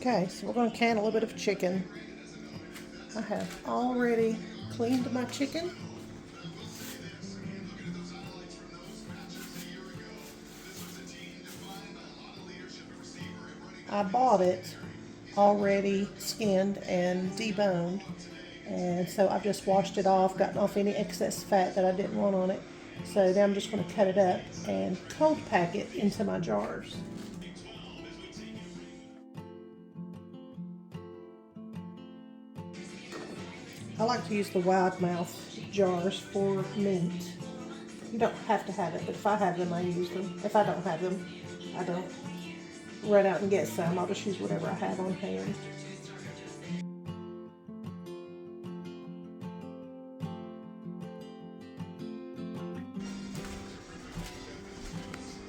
Okay, so we're going to can a little bit of chicken. I have already cleaned my chicken. I bought it already skinned and deboned, and so I've just washed it off, gotten off any excess fat that I didn't want on it. So now I'm just going to cut it up and cold pack it into my jars. I like to use the wide mouth jars for meat. You don't have to have it, but if I have them, I use them. If I don't have them, I don't run out and get some. I'll just use whatever I have on hand.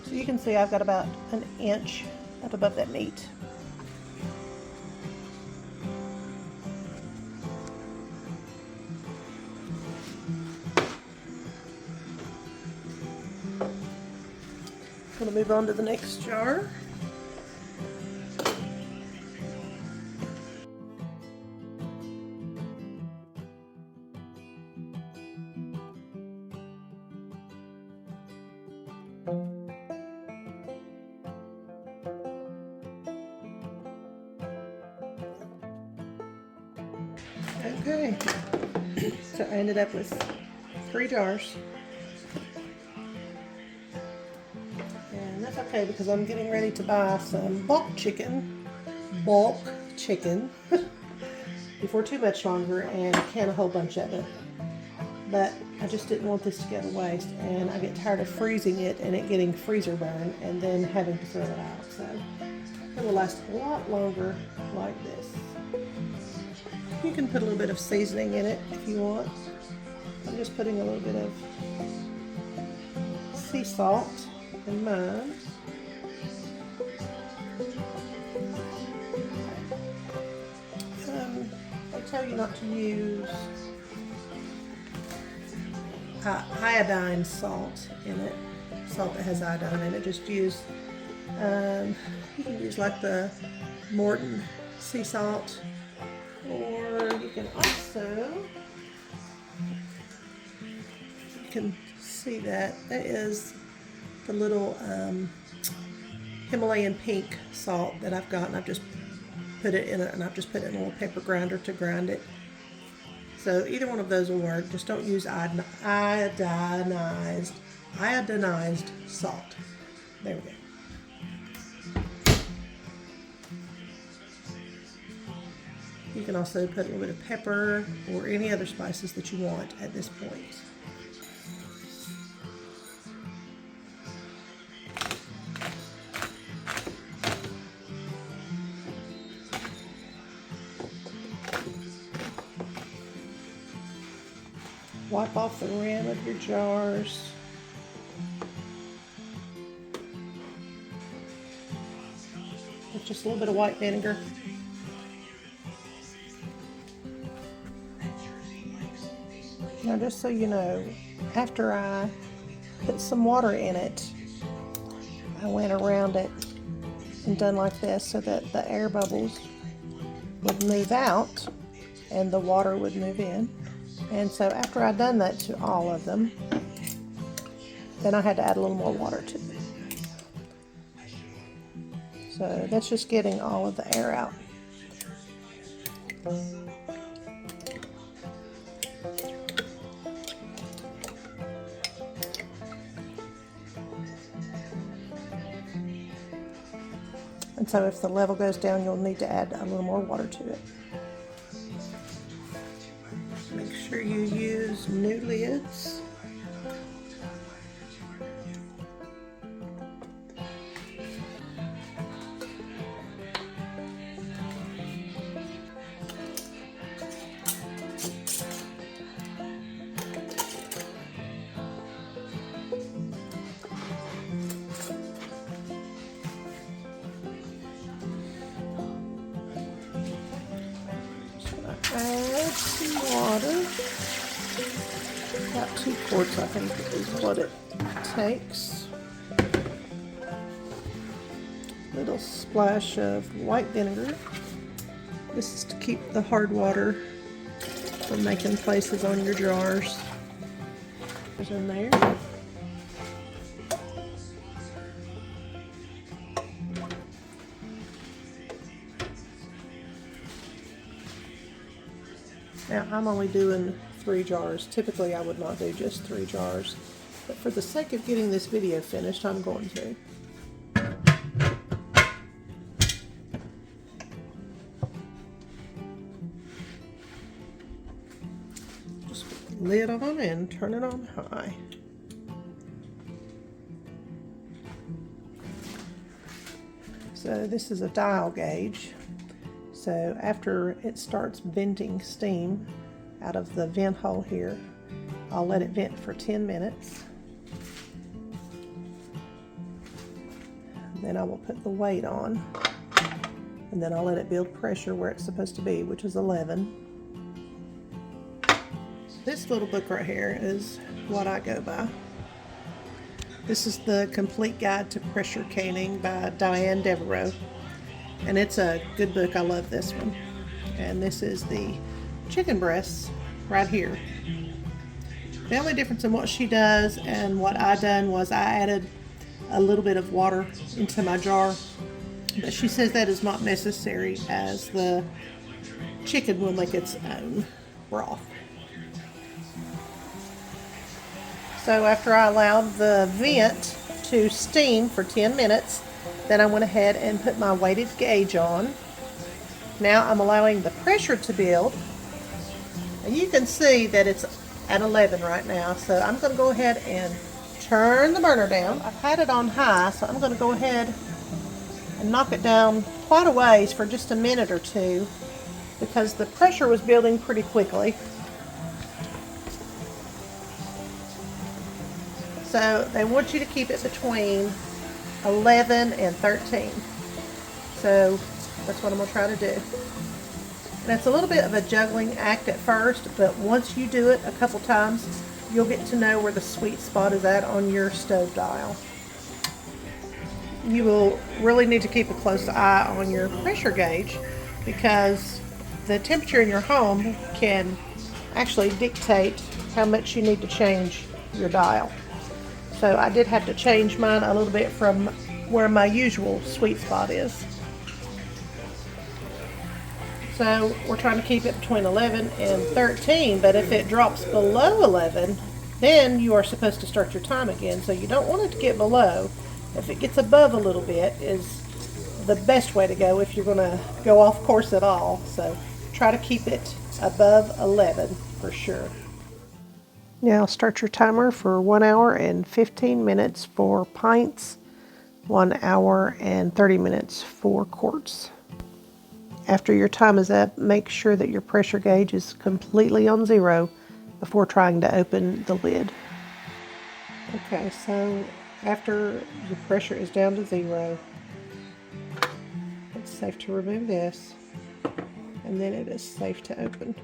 So you can see I've got about an inch up above that meat. I'm going to move on to the next jar. Okay, so I ended up with 3 jars. And that's okay because I'm getting ready to buy some bulk chicken before too much longer and can a whole bunch of it. But I just didn't want this to go to waste, and I get tired of freezing it and it getting freezer burn and then having to throw it out. So it will last a lot longer like this. You can put a little bit of seasoning in it if you want. I'm just putting a little bit of sea salt in mine. They tell you not to use iodine salt in it, salt that has iodine in it. Just use, you can use like the Morton sea salt, or you can also, you can see that is the little Himalayan pink salt that I've got, and I've just put it in a little pepper grinder to grind it. So either one of those will work. Just don't use iodinized salt. There we go. You can also put a little bit of pepper or any other spices that you want at this point. Wipe off the rim of your jars. With just a little bit of white vinegar. Now, just so you know, after I put some water in it, I went around it and done like this so that the air bubbles would move out and the water would move in. And so after I'd done that to all of them, then I had to add a little more water to it. So that's just getting all of the air out. And so if the level goes down, you'll need to add a little more water to it. Make sure you use new lids. Add some water. About 2 quarts, I think, is what it takes. little splash of white vinegar. This is to keep the hard water from making places on your jars. There's in there. Now I'm only doing 3 jars. Typically I would not do just 3 jars, but for the sake of getting this video finished, I'm going to. Just put the lid on and turn it on high. So this is a dial gauge. So after it starts venting steam out of the vent hole here, I'll let it vent for 10 minutes. Then I will put the weight on, and then I'll let it build pressure where it's supposed to be, which is 11. This little book right here is what I go by. This is the Complete Guide to Pressure Canning by Diane Devereaux. And it's a good book. I love this one. And this is the chicken breasts right here. The only difference in what she does and what I done was I added a little bit of water into my jar. But she says that is not necessary, as the chicken will make its own broth. So after I allowed the vent to steam for 10 minutes, then I went ahead and put my weighted gauge on. Now I'm allowing the pressure to build. And you can see that it's at 11 right now. So I'm going to go ahead and turn the burner down. I've had it on high, so I'm going to go ahead and knock it down quite a ways for just a minute or two, because the pressure was building pretty quickly. So they want you to keep it between 11 and 13. So that's what I'm going to try to do. And it's a little bit of a juggling act at first, but once you do it a couple times, you'll get to know where the sweet spot is at on your stove dial. You will really need to keep a close eye on your pressure gauge, because the temperature in your home can actually dictate how much you need to change your dial. So I did have to change mine a little bit from where my usual sweet spot is. So we're trying to keep it between 11 and 13, but if it drops below 11, then you are supposed to start your time again. So you don't want it to get below. If it gets above a little bit is the best way to go if you're going to go off course at all. So try to keep it above 11 for sure. Now start your timer for 1 hour and 15 minutes for pints, 1 hour and 30 minutes for quarts. After your time is up, make sure that your pressure gauge is completely on 0 before trying to open the lid. Okay, so after your pressure is down to 0, it's safe to remove this, and then it is safe to open.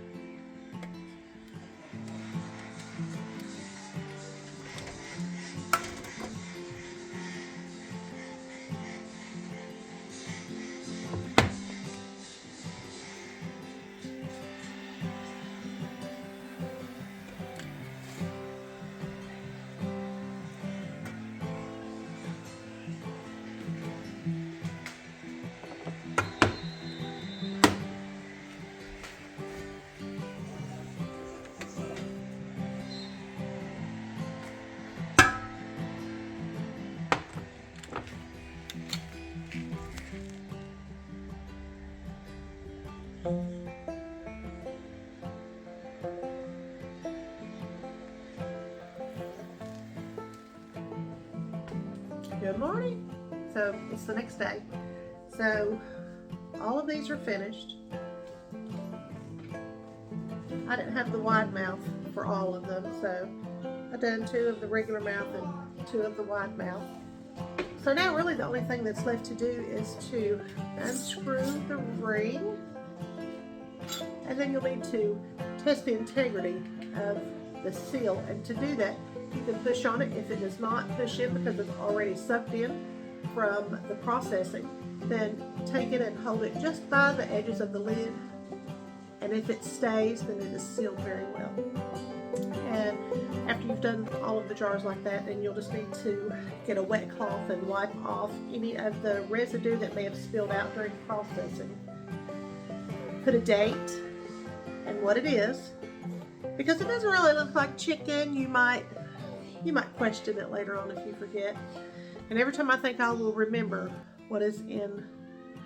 Good morning. So it's the next day. So all of these are finished. I didn't have the wide mouth for all of them, so I done 2 of the regular mouth and 2 of the wide mouth. So now really the only thing that's left to do is to unscrew the ring, and then you'll need to test the integrity of the seal. And to do that, you can push on it. If it does not push in because it's already sucked in from the processing, then take it and hold it just by the edges of the lid. And if it stays, then it is sealed very well. And after you've done all of the jars like that, then you'll just need to get a wet cloth and wipe off any of the residue that may have spilled out during processing. Put a date and what it is. Because it doesn't really look like chicken, you might question it later on if you forget. And every time I think I will remember what is in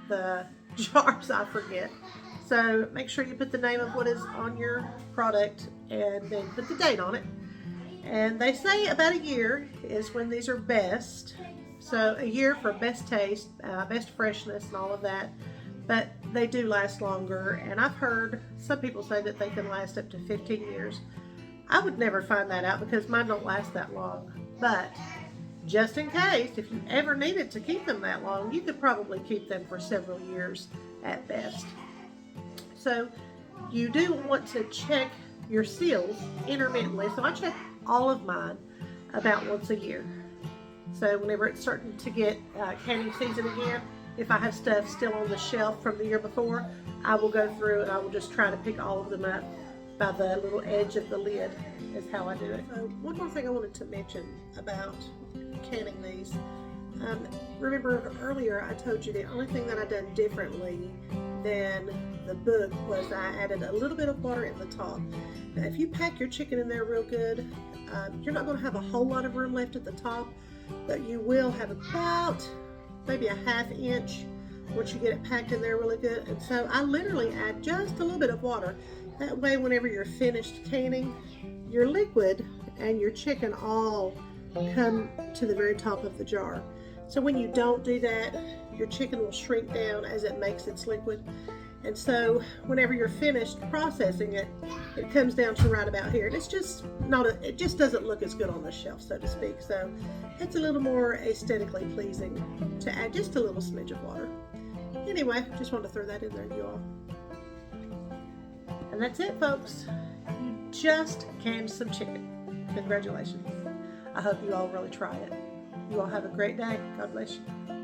the jars, I forget. So make sure you put the name of what is on your product and then put the date on it. And they say about a year is when these are best. So a year for best taste, best freshness and all of that. But they do last longer, and I've heard some people say that they can last up to 15 years. I would never find that out because mine don't last that long. But just in case, if you ever needed to keep them that long, you could probably keep them for several years at best. So you do want to check your seals intermittently. So I check all of mine about once a year. So whenever it's starting to get canning season again, if I have stuff still on the shelf from the year before, I will go through and I will just try to pick all of them up by the little edge of the lid is how I do it. So one more thing I wanted to mention about canning these. Remember earlier I told you the only thing that I done differently than the book was I added a little bit of water in the top. Now if you pack your chicken in there real good, you're not going to have a whole lot of room left at the top, but you will have about maybe a ½ inch once you get it packed in there really good. And so I literally add just a little bit of water. That way whenever you're finished canning, your liquid and your chicken all come to the very top of the jar. So when you don't do that, your chicken will shrink down as it makes its liquid. And so whenever you're finished processing it, it comes down to right about here. And it's just it just doesn't look as good on the shelf, so to speak. So it's a little more aesthetically pleasing to add just a little smidge of water. Anyway, just wanted to throw that in there, you all. And that's it, folks. You just canned some chicken. Congratulations. I hope you all really try it. You all have a great day. God bless you.